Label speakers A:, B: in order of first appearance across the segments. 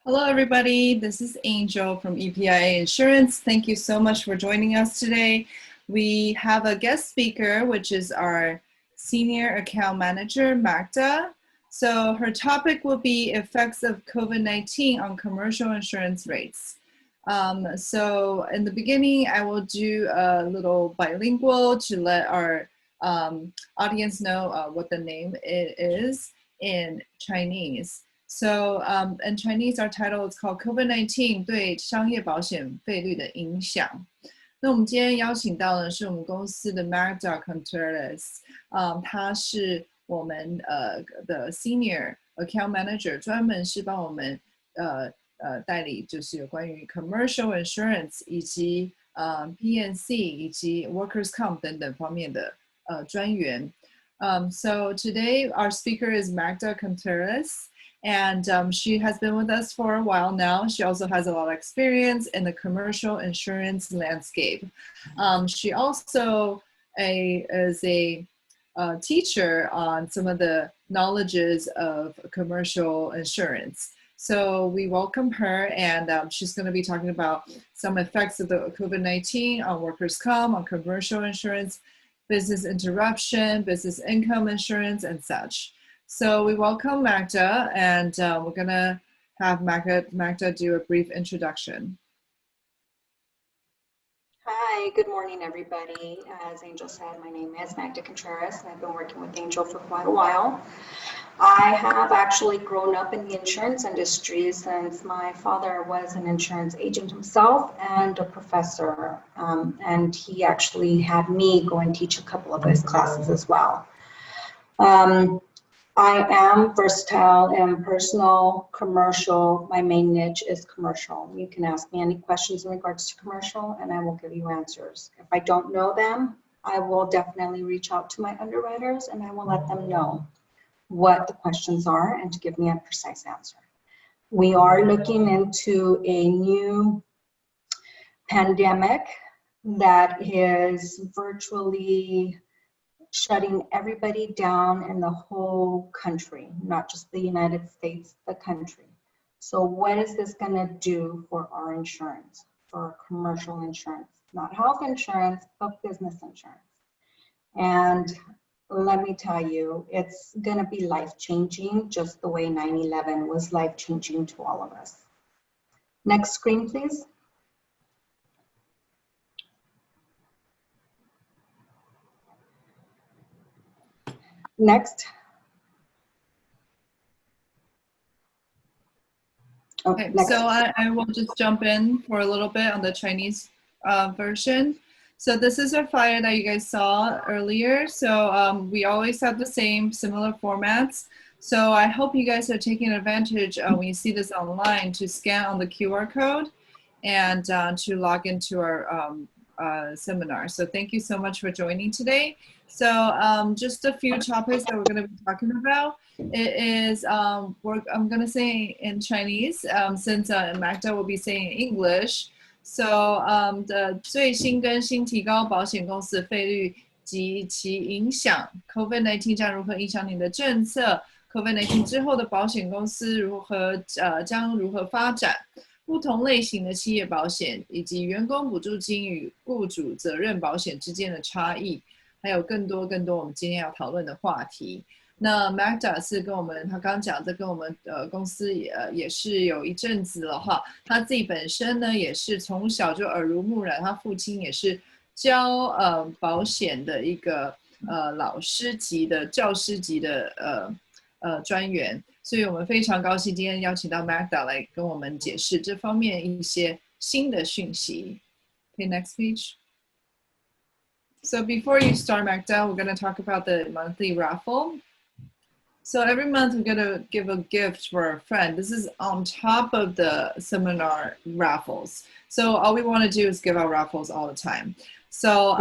A: Hello, everybody. This is Angel from EPIA Insurance. Thank you so much for joining us today. We have a guest speaker, which is our Senior Account Manager, Magda. So her topic will be effects of COVID-19 on commercial insurance rates. So in the beginning, I will do a little bilingual to let our audience know what the name is in Chinese. So in Chinese, our title is called COVID-19 对商业保险费率的影响。那我们今天邀请到的是我们公司的 Magda Contreras，他是我们的 Senior Account Manager， 专门是帮我们代理就是有关于 Commercial Insurance 以及PNC 以及 Workers' Comp 等等方面的专员。So today our speaker is Magda Contreras. And she has been with us for a while now. She also has a lot of experience in the commercial insurance landscape. She also is a teacher on some of the knowledges of commercial insurance. So we welcome her, and she's going to be talking about some effects of the COVID-19 on workers' comp, on commercial insurance, business interruption, business income insurance, and such. So we welcome Magda, and we're going to have Magda do a brief introduction.
B: Hi, good morning, everybody. As Angel said, my name is Magda Contreras. I've been working with Angel for quite a while. I have actually grown up in the insurance industry since my father was an insurance agent himself and a professor, and he actually had me go and teach a couple of his classes as well. I am versatile in personal, commercial. My main niche is commercial. You can ask me any questions in regards to commercial and I will give you answers. If I don't know them, I will definitely reach out to my underwriters and I will let them know what the questions are and to give me a precise answer. We are looking into a new pandemic that is virtually shutting everybody down in the whole country, not just the United States, the country. So what is this going to do for our insurance, for our commercial insurance, not health insurance, but business insurance? And let me tell you, it's going to be life-changing, just the way 9/11 was life-changing to all of us. Next screen, please. Next.
A: Okay, next. So I will just jump in for a little bit on the Chinese version. So this is a flyer that you guys saw earlier. So we always have the same similar formats. So I hope you guys are taking advantage when you see this online to scan on the QR code and to log into our seminar. So thank you so much for joining today. So just a few topics that we're going to be talking about. It is, I'm going to say in Chinese, since Magda will be saying in English. So 的最新更新提高保险公司费率及其影响 ，COVID-19 将如何影响你的政策 ？COVID-19 之后的保险公司将如何发展？不同类型的企业保险以及员工补助金与雇主责任保险之间的差异。还有更多我们今天要讨论的话题。那 Magda 是跟我们，他刚刚讲这跟我们公司也是有一阵子了哈。他自己本身呢也是从小就耳濡目染，他父亲也是教保险的一个老师级的教师级的专员，所以我们非常高兴今天邀请到 Magda 来跟我们解释这方面一些新的讯息。Okay, next page. So before you start, Magda, we're going to talk about the monthly raffle. So every month we're going to give a gift for a friend. This is on top of the seminar raffles. So all we want to do is give out raffles all the time. So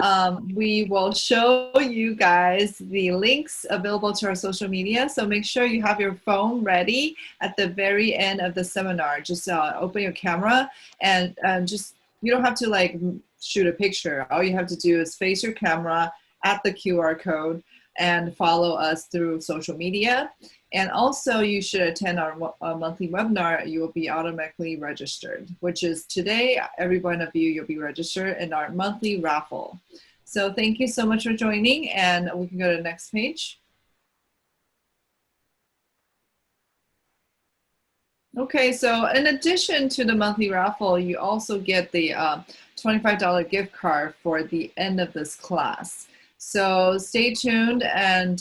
A: we will show you guys the links available to our social media. So make sure you have your phone ready at the very end of the seminar. Just open your camera and just, you don't have to like shoot a picture. All you have to do is face your camera at the QR code and follow us through social media. And also you should attend our monthly webinar. You will be automatically registered, which is today, every one of you, you'll be registered in our monthly raffle. So thank you so much for joining, and we can go to the next page. Okay, so in addition to the monthly raffle, you also get the $25 gift card for the end of this class. So stay tuned and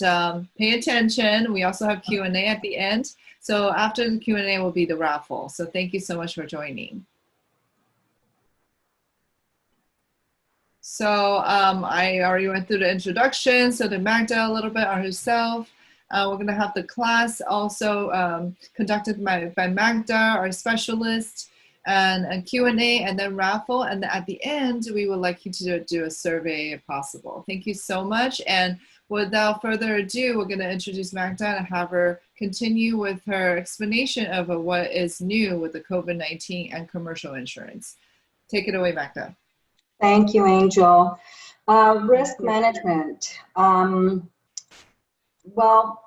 A: pay attention. We also have Q&A at the end. So after the Q&A will be the raffle. So thank you so much for joining. So I already went through the introduction. So to Magda a little bit on herself. We're going to have the class also conducted by Magda, our specialist, and a Q&A, and then raffle. And then at the end, we would like you to do a survey if possible. Thank you so much. And without further ado, we're going to introduce Magda and have her continue with her explanation of what is new with the COVID-19 and commercial insurance. Take it away, Magda.
B: Thank you, Angel. Risk management. Well,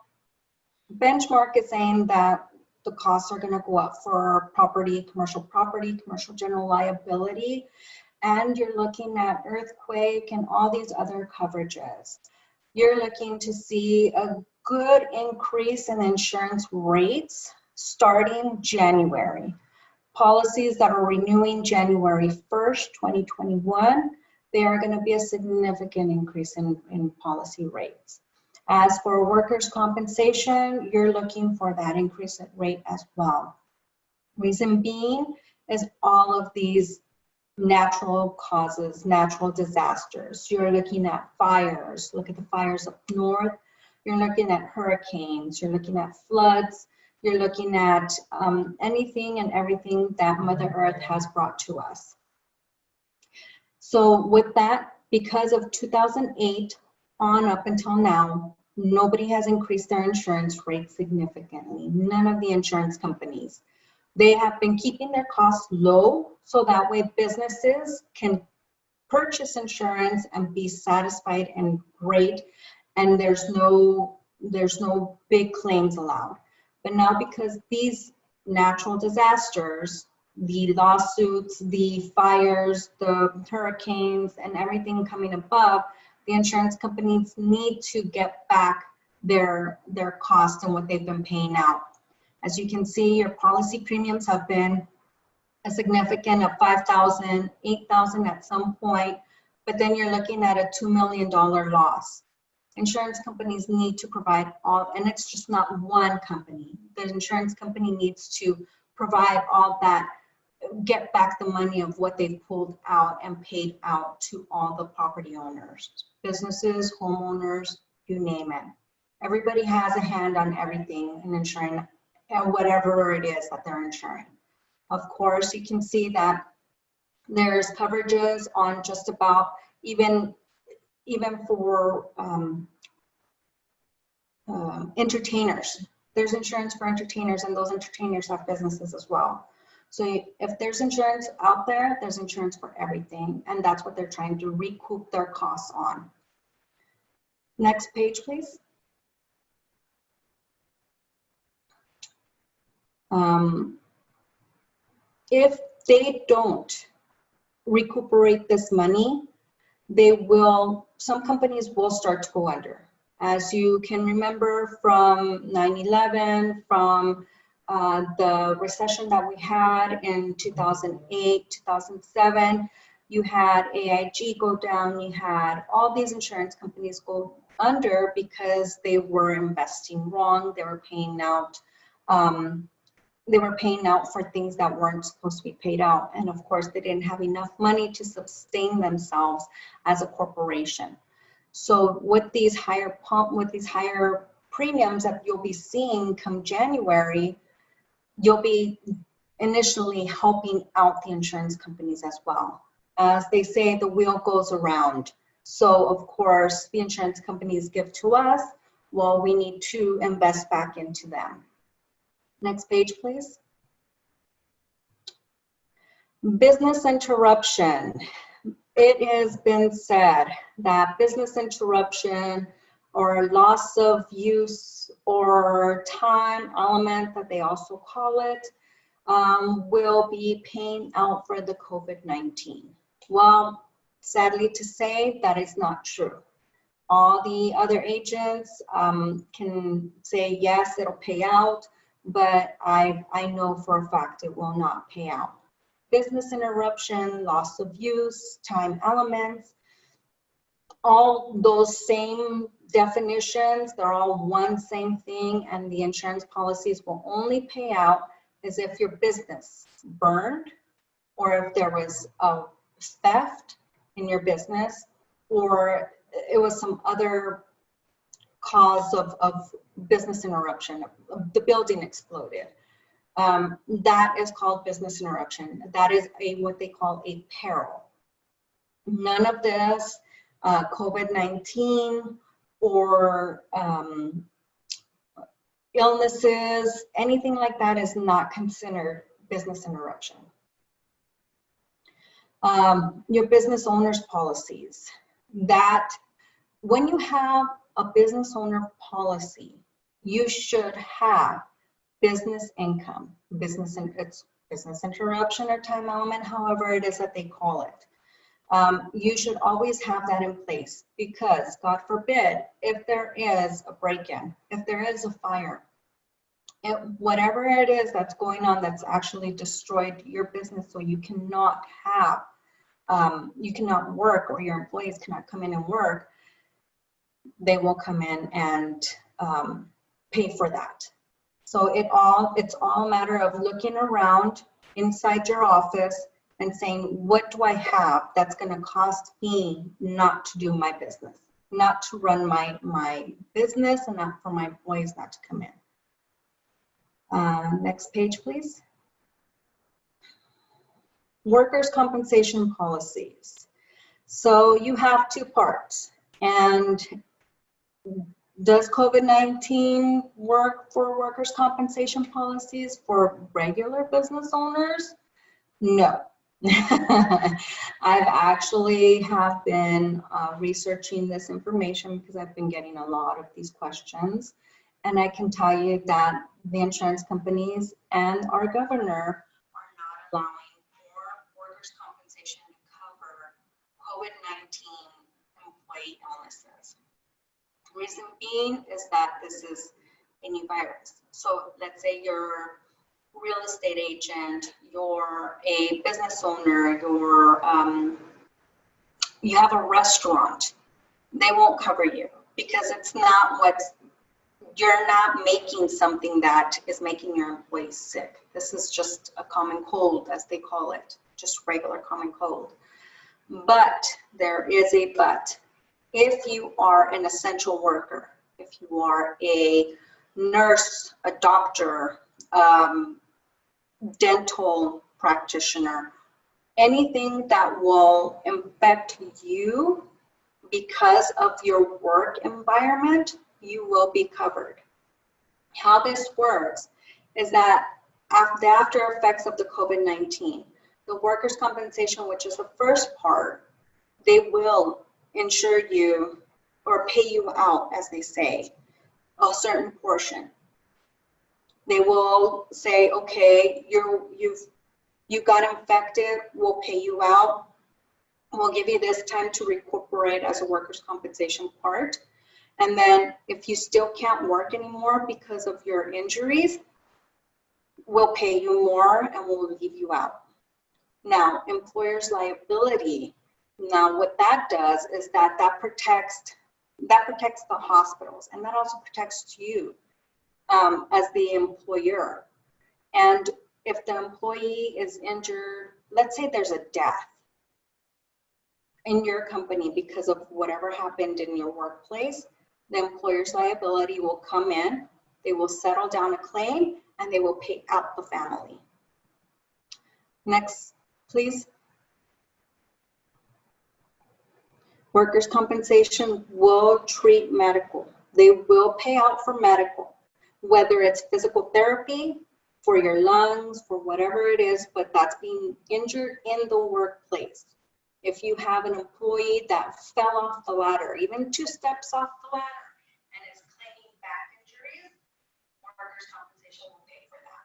B: benchmark is saying that the costs are going to go up for property, commercial general liability, and you're looking at earthquake and all these other coverages. You're looking to see a good increase in insurance rates starting January. Policies that are renewing January 1st, 2021, they are going to be a significant increase in policy rates. As for workers' compensation, you're looking for that increase in rate as well. Reason being is all of these natural causes, natural disasters. You're looking at fires. Look at the fires up north. You're looking at hurricanes. You're looking at floods. You're looking at anything and everything that Mother Earth has brought to us. So with that, because of 2008 on up until now, nobody has increased their insurance rate significantly. None of the insurance companies. They have been keeping their costs low so that way businesses can purchase insurance and be satisfied and great, and there's no big claims allowed. But now, because these natural disasters, the lawsuits, the fires, the hurricanes, and everything coming above, the insurance companies need to get back their costs and what they've been paying out. As you can see, your policy premiums have been a significant of $5,000, $8,000 at some point, but then you're looking at a $2 million loss. Insurance companies need to provide all, and it's just not one company. The insurance company needs to provide all that, get back the money of what they've pulled out and paid out to all the property owners, businesses, homeowners, you name it. Everybody has a hand on everything in insuring and whatever it is that they're insuring. Of course, you can see that there's coverages on just about even for entertainers. There's insurance for entertainers, and those entertainers have businesses as well. So if there's insurance out there, there's insurance for everything, and that's what they're trying to recoup their costs on. Next page, please. If they don't recuperate this money, some companies will start to go under. As you can remember from 9/11, from the recession that we had in 2008, 2007, you had AIG go down, you had all these insurance companies go under because they were investing wrong, they were paying out for things that weren't supposed to be paid out. And of course, they didn't have enough money to sustain themselves as a corporation. So with these higher premiums that you'll be seeing come January, you'll be initially helping out the insurance companies as well. As they say, the wheel goes around. So of course, the insurance companies give to us, well, we need to invest back into them. Next page, please. Business interruption. it has been said that business interruption or loss of use or time element, that they also call it, will be paying out for the COVID-19. Well, sadly to say, that is not true. All the other agents can say, yes, it'll pay out, but I know for a fact it will not pay out. Business interruption, loss of use, time elements, all those same definitions, they're all one same thing, and the insurance policies will only pay out as if your business burned, or if there was a theft in your business, or it was some other cause of business interruption, the building exploded. That is called business interruption. That is what they call a peril. None of this COVID-19 or illnesses, anything like that is not considered business interruption. Your business owner's policies, that when you have a business owner policy, you should have business income, it's business interruption or time element, however it is that they call it. You should always have that in place, because God forbid, if there is a break-in, if there is a fire, whatever it is that's going on that's actually destroyed your business, so you cannot have, you cannot work, or your employees cannot come in and work, they will come in and pay for that. So it's all a matter of looking around inside your office and saying, what do I have that's going to cost me not to do my business, not to run my business, and not for my employees not to come in. Next page, please. Workers' compensation policies. So you have two parts. And does COVID-19 work for workers' compensation policies for regular business owners? No. I've actually have been researching this information, because I've been getting a lot of these questions. And I can tell you that the insurance companies and our governor are not allowing for workers' compensation to cover COVID-19 employee illnesses. The reason being is that this is a new virus. So let's say you're a real estate agent, you're a business owner, you have a restaurant, they won't cover you, because it's not you're not making something that is making your employees sick. This is just a common cold, as they call it, just regular common cold. But there is a but. If you are an essential worker, if you are a nurse, a doctor, dental practitioner, anything that will affect you because of your work environment, you will be covered. How this works is that the after effects of the COVID-19, the workers' compensation, which is the first part, they will insure you or pay you out, as they say, a certain portion. They will say, okay, you got infected, we'll pay you out. We'll give you this time to recuperate as a workers' compensation part. And then if you still can't work anymore because of your injuries, we'll pay you more and we'll leave you out. Now, employer's liability. Now, what that does is that protects the hospitals, and that also protects you as the employer. And if the employee is injured, let's say there's a death in your company because of whatever happened in your workplace, the employer's liability will come in, they will settle down a claim, and they will pay out the family. Next, please. Workers' compensation will treat medical. They will pay out for medical, whether it's physical therapy for your lungs, for whatever it is, but that's being injured in the workplace. if you have an employee that fell off the ladder, even 2 steps off the ladder, and is claiming back injuries, workers' compensation will pay for that.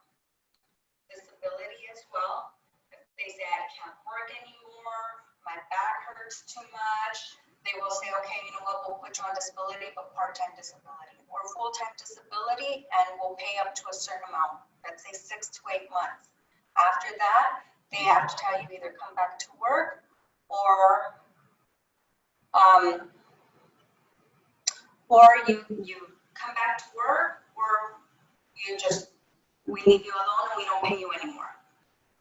B: Disability as well. If they say, I can't work anymore, my back hurts too much, they will say, okay, you know what, we'll put you on disability, but part-time disability or full-time disability, and we'll pay up to a certain amount, let's say 6 to 8 months. After that, they have to tell you either come back to work or you come back to work, or you just, we leave you alone and we don't pay you anymore.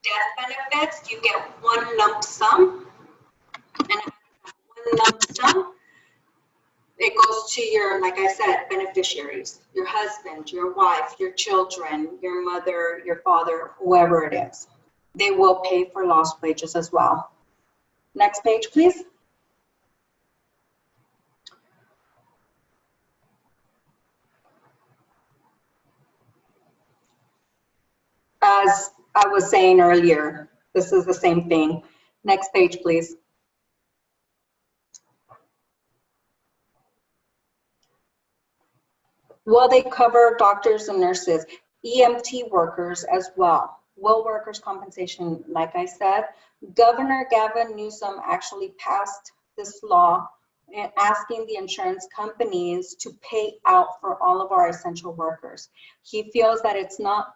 B: Death benefits, you get 1 lump sum, and 1 lump sum, it goes to your, like I said, beneficiaries, your husband, your wife, your children, your mother, your father, whoever it is. They will pay for lost wages as well. Next page, please. As I was saying earlier, this is the same thing. Next page, please. Will they cover doctors and nurses, EMT workers as well? Will workers' compensation, like I said, Governor Gavin Newsom actually passed this law asking the insurance companies to pay out for all of our essential workers. He feels that it's not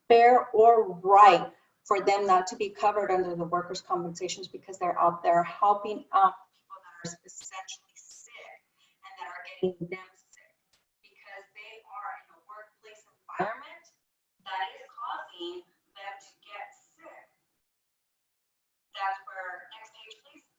B: fair or right for them not to be covered under the workers' compensations because they're out there helping out people that are essentially sick and that are getting them sick because they are in a workplace environment that is causing them to get sick. That's where, next page, please.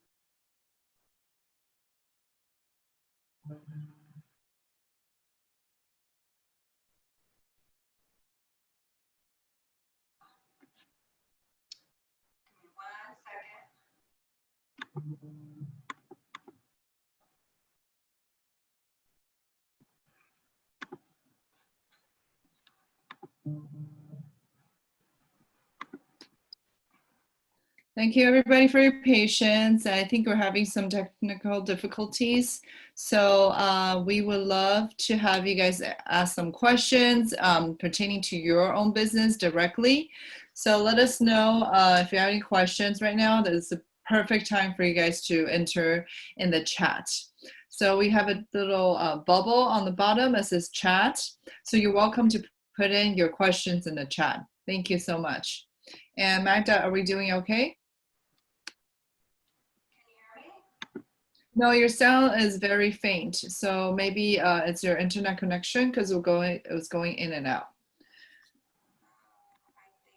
A: Thank you everybody for your patience. I think we're having some technical difficulties. So we would love to have you guys ask some questions pertaining to your own business directly. So let us know if you have any questions right now. This is the perfect time for you guys to enter in the chat. So we have a little bubble on the bottom that says chat. So you're welcome to put in your questions in the chat. Thank you so much. And Magda, are we doing okay? No, your sound is very faint. So maybe it's your internet connection because it was going in and out.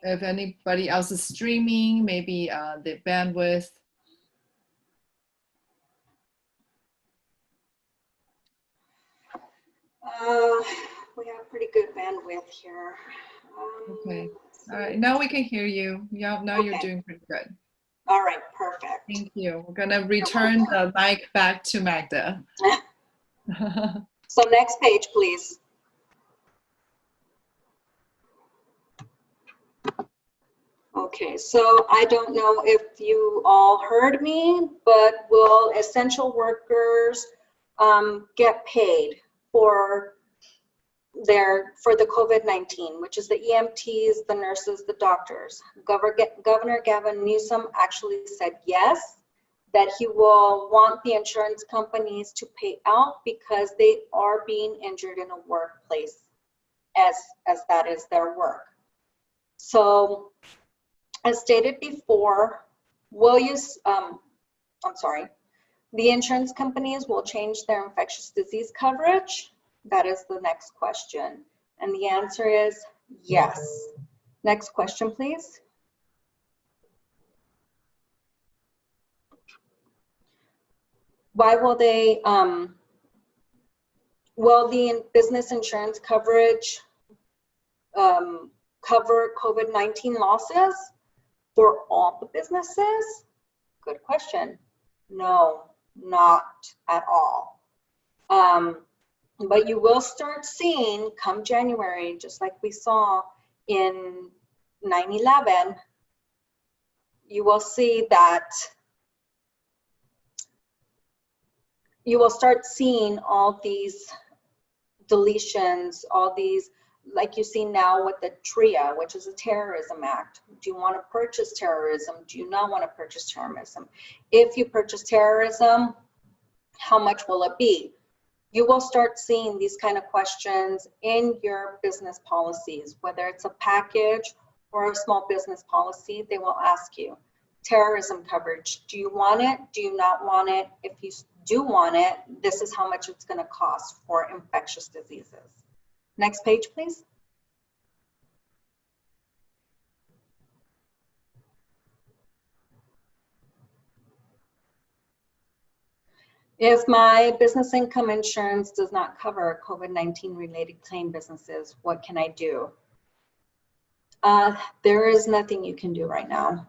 A: If anybody else is streaming, maybe the bandwidth.
B: We have pretty good bandwidth here.
A: Okay. All right. Now we can hear you. Yeah. Now you're doing pretty good.
B: All right. Perfect.
A: Thank you. We're gonna return the mic back to Magda.
B: So next page, please. Okay, so I don't know if you all heard me, but will essential workers get paid for the COVID-19, which is the EMTs, the nurses, the doctors? Governor Gavin Newsom actually said yes, that he will want the insurance companies to pay out because they are being injured in a workplace as that is their work. So as stated before, the insurance companies will change their infectious disease coverage. That is the next question. And the answer is yes. Next question, please. Why will they, will the business insurance coverage cover COVID-19 losses for all the businesses? Good question. No, not at all. But you will start seeing come January, just like we saw in 9/11, you will see that you will start seeing all these deletions, all these, like you see now with the TRIA, which is a terrorism act. Do you want to purchase terrorism? Do you not want to purchase terrorism? If you purchase terrorism, how much will it be? You will start seeing these kind of questions in your business policies, whether it's a package or a small business policy. They will ask you, terrorism coverage, do you want it? Do you not want it? If you do want it, this is how much it's going to cost for infectious diseases. Next page, please. If my business income insurance does not cover COVID-19 related claim businesses, what can I do? There is nothing you can do right now.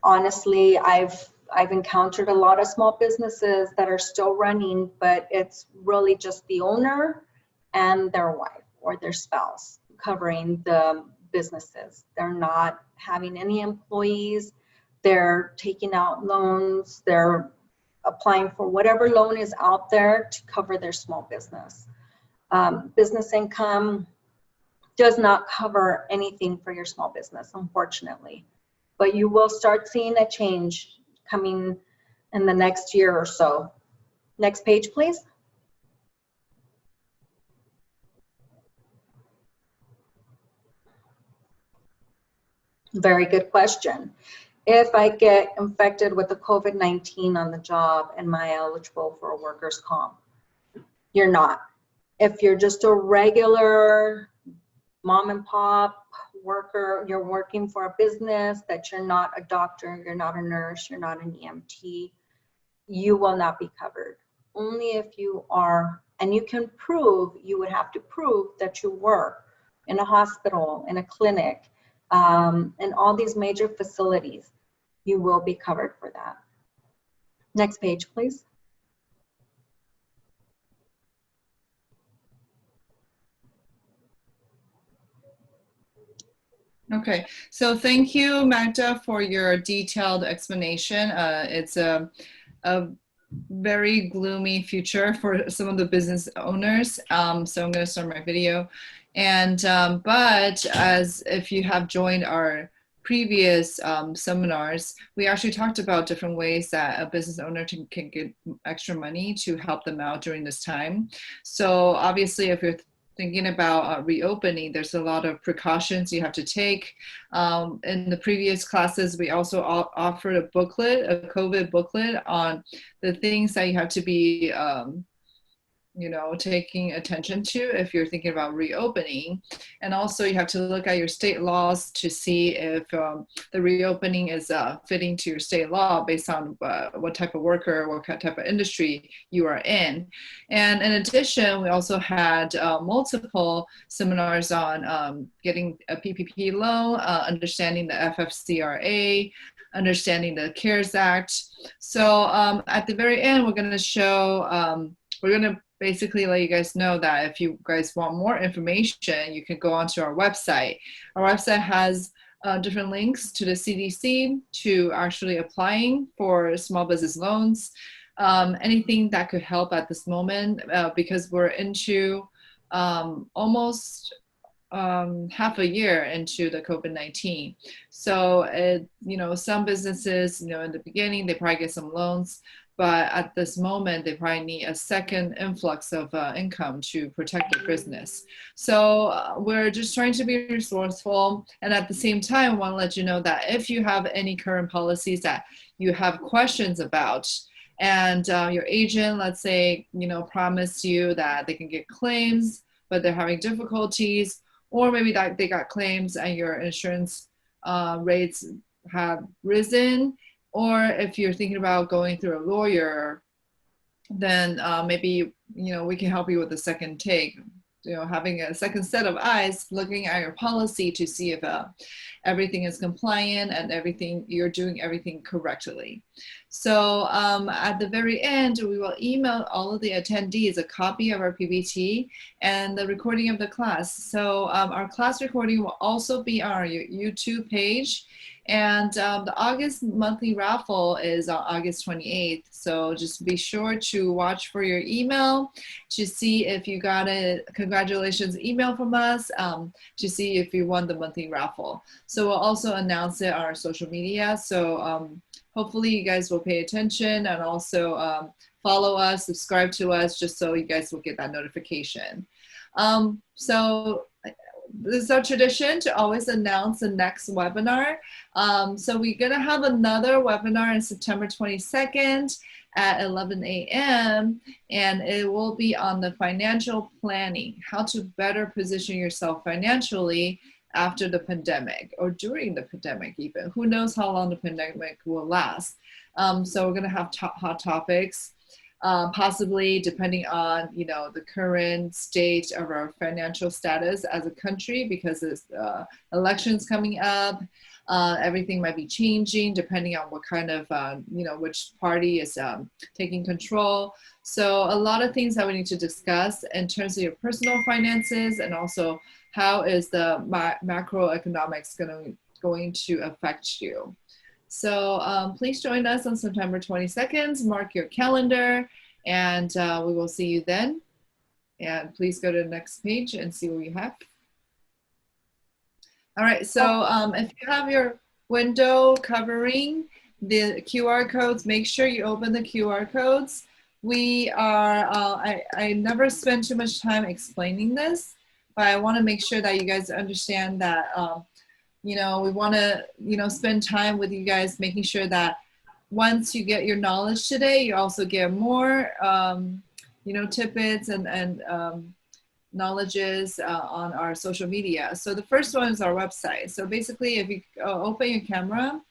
B: Honestly, I've encountered a lot of small businesses that are still running, but it's really just the owner and their wife or their spouse covering the businesses. They're not having any employees. They're taking out loans. They're applying for whatever loan is out there to cover their small business. Business income does not cover anything for your small business, unfortunately. But you will start seeing a change coming in the next year or so. Next page, please. Very good question. If I get infected with the COVID-19 on the job, am I eligible for a workers' comp? You're not. If you're just a regular mom and pop worker, you're working for a business that you're not a doctor, you're not a nurse, you're not an EMT, you will not be covered. Only if you are, and you can prove, you would have to prove that you work in a hospital, in a clinic, in all these major facilities, you will be covered for that. Next page, please.
A: Okay, so thank you, Magda, for your detailed explanation. It's a very gloomy future for some of the business owners. So I'm going to start my video. And but as if you have joined our previous seminars, we actually talked about different ways that a business owner can get extra money to help them out during this time. So obviously, if you're thinking about reopening, there's a lot of precautions you have to take. In the previous classes, we also offered a booklet, a COVID booklet on the things that you have to be taking attention to if you're thinking about reopening. And also you have to look at your state laws to see if the reopening is fitting to your state law based on what type of worker, what type of industry you are in. And in addition, we also had multiple seminars on getting a PPP loan, understanding the FFCRA, understanding the CARES Act. So at the very end, we're going to show, we're going to basically let you guys know that if you guys want more information, you can go onto our website. Our website has different links to the CDC, to actually applying for small business loans, anything that could help at this moment, because we're into almost half a year into the COVID-19. So, some businesses, in the beginning, they probably get some loans, but at this moment, they probably need a second influx of income to protect their business. So we're just trying to be resourceful. And at the same time, I want to let you know that if you have any current policies that you have questions about, and your agent, let's say, promised you that they can get claims, but they're having difficulties, or maybe that they got claims and your insurance rates have risen, or if you're thinking about going through a lawyer, then maybe, we can help you with a second take, having a second set of eyes looking at your policy to see if everything is compliant and you're doing everything correctly. So at the very end, we will email all of the attendees a copy of our PPT and the recording of the class. So our class recording will also be on our YouTube page. And the August monthly raffle is on August 28th. So just be sure to watch for your email to see if you got a congratulations email from us, to see if you won the monthly raffle. So we'll also announce it on our social media. So hopefully you guys will pay attention and also follow us, subscribe to us, just so you guys will get that notification. So this is our tradition to always announce the next webinar. So we're going to have another webinar on September 22nd at 11 a.m. and it will be on the financial planning, how to better position yourself financially after the pandemic or during the pandemic even. Who knows how long the pandemic will last. So we're going to have hot topics. Possibly depending on, you know, the current state of our financial status as a country, because there's elections coming up. Everything might be changing depending on what kind of, you know, which party is taking control. So a lot of things that we need to discuss in terms of your personal finances, and also how is the macroeconomics going to affect you. So please join us on September 22nd, mark your calendar, and we will see you then. And please go to the next page and see what you have. All right, so if you have your window covering the QR codes, make sure you open the QR codes. We are, I never spend too much time explaining this, but I want to make sure that you guys understand that you know, we want to, you know, spend time with you guys, making sure that once you get your knowledge today, you also get more, you know, tidbits and knowledges on our social media. So the first one is our website. So basically, if you open your camera,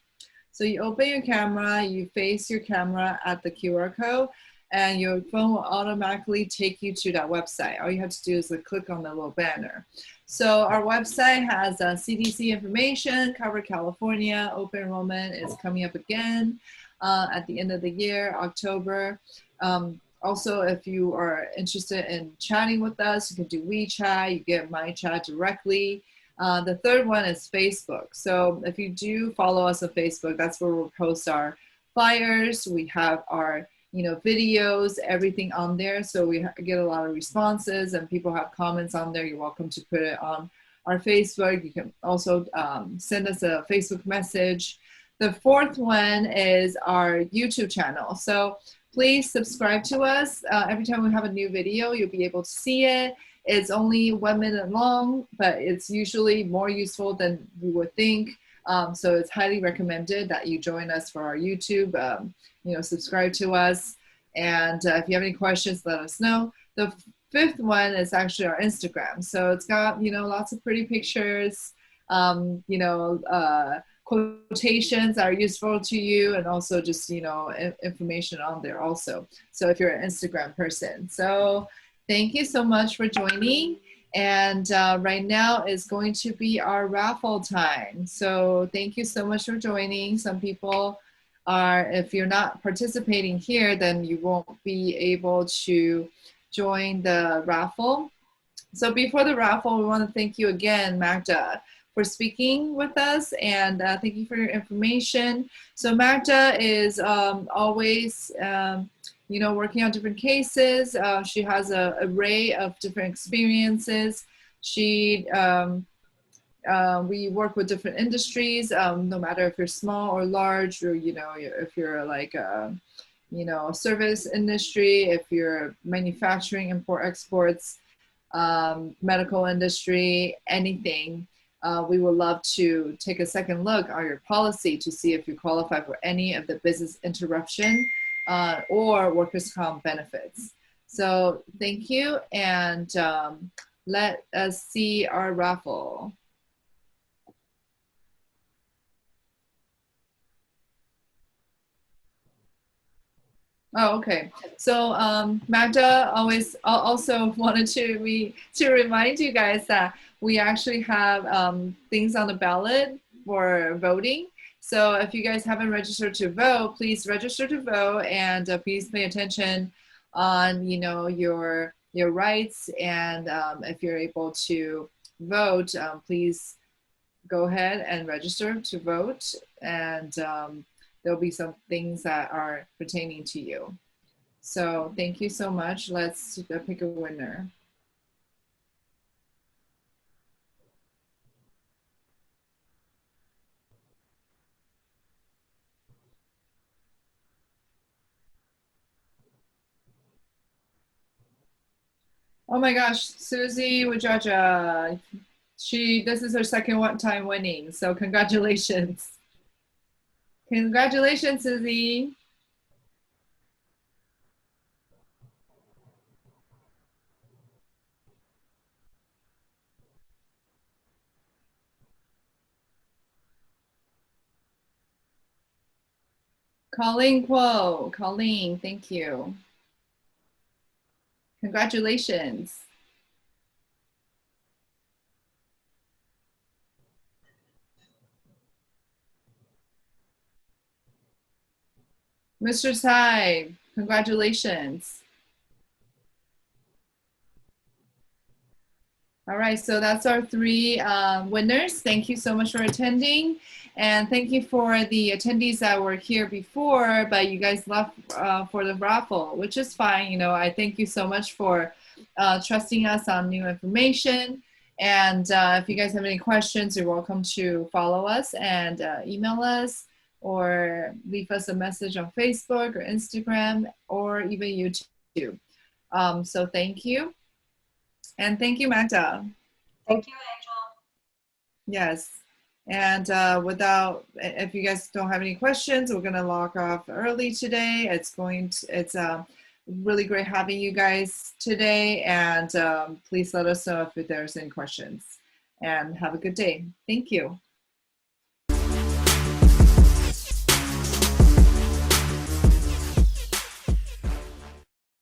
A: so you open your camera, you face your camera at the QR code, and your phone will automatically take you to that website. All you have to do is click on the little banner. So our website has CDC information, cover California, open enrollment is coming up again at the end of the year, October. Also, if you are interested in chatting with us, you can do WeChat, you get my chat directly. The third one is Facebook. So if you do follow us on Facebook, that's where we'll post our flyers. We have our, you know, videos, everything on there. So we get a lot of responses and people have comments on there. You're welcome to put it on our Facebook. You can also send us a Facebook message. The fourth one is our YouTube channel. So please subscribe to us. Every time we have a new video, you'll be able to see it. It's only 1 minute long, but it's usually more useful than you would think. So it's highly recommended that you join us for our YouTube. You know, subscribe to us. And if you have any questions, let us know. The fifth one is actually our Instagram. So it's got, you know, lots of pretty pictures, you know, quotations that are useful to you, and also just, you know, information on there also. So if you're an Instagram person. So thank you so much for joining. And right now is going to be our raffle time. So thank you so much for joining. Some people are, if you're not participating here, then you won't be able to join the raffle. So before the raffle, we want to thank you again, Magda, for speaking with us, and thank you for your information. So Magda is always, you know, working on different cases. She has an array of different experiences. She, we work with different industries, no matter if you're small or large, or, you know, if you're like, you know, service industry, if you're manufacturing, import, exports, medical industry, anything. We would love to take a second look at your policy to see if you qualify for any of the business interruption or workers' comp benefits. So thank you, and let us see our raffle. Oh, okay. So Magda also wanted to remind you guys that we actually have things on the ballot for voting. So if you guys haven't registered to vote, please register to vote, and please pay attention on, you know, your rights, and if you're able to vote, please go ahead and register to vote, and there'll be some things that are pertaining to you. So thank you so much. Let's pick a winner. Oh my gosh, Susie Wajaja. This is her second time winning, so congratulations. Congratulations, Susie. Colleen Kuo. Colleen, thank you. Congratulations. Mr. Sai, congratulations. All right, so that's our three winners. Thank you so much for attending. And thank you for the attendees that were here before, but you guys left for the raffle, which is fine. You know, I thank you so much for trusting us on new information. And if you guys have any questions, you're welcome to follow us and email us or leave us a message on Facebook or Instagram or even YouTube. So thank you. And thank you, Magda.
B: Thank you, Angel.
A: Yes. And if you guys don't have any questions, we're gonna log off early today. It's really great having you guys today. And please let us know if there's any questions. And have a good day. Thank you.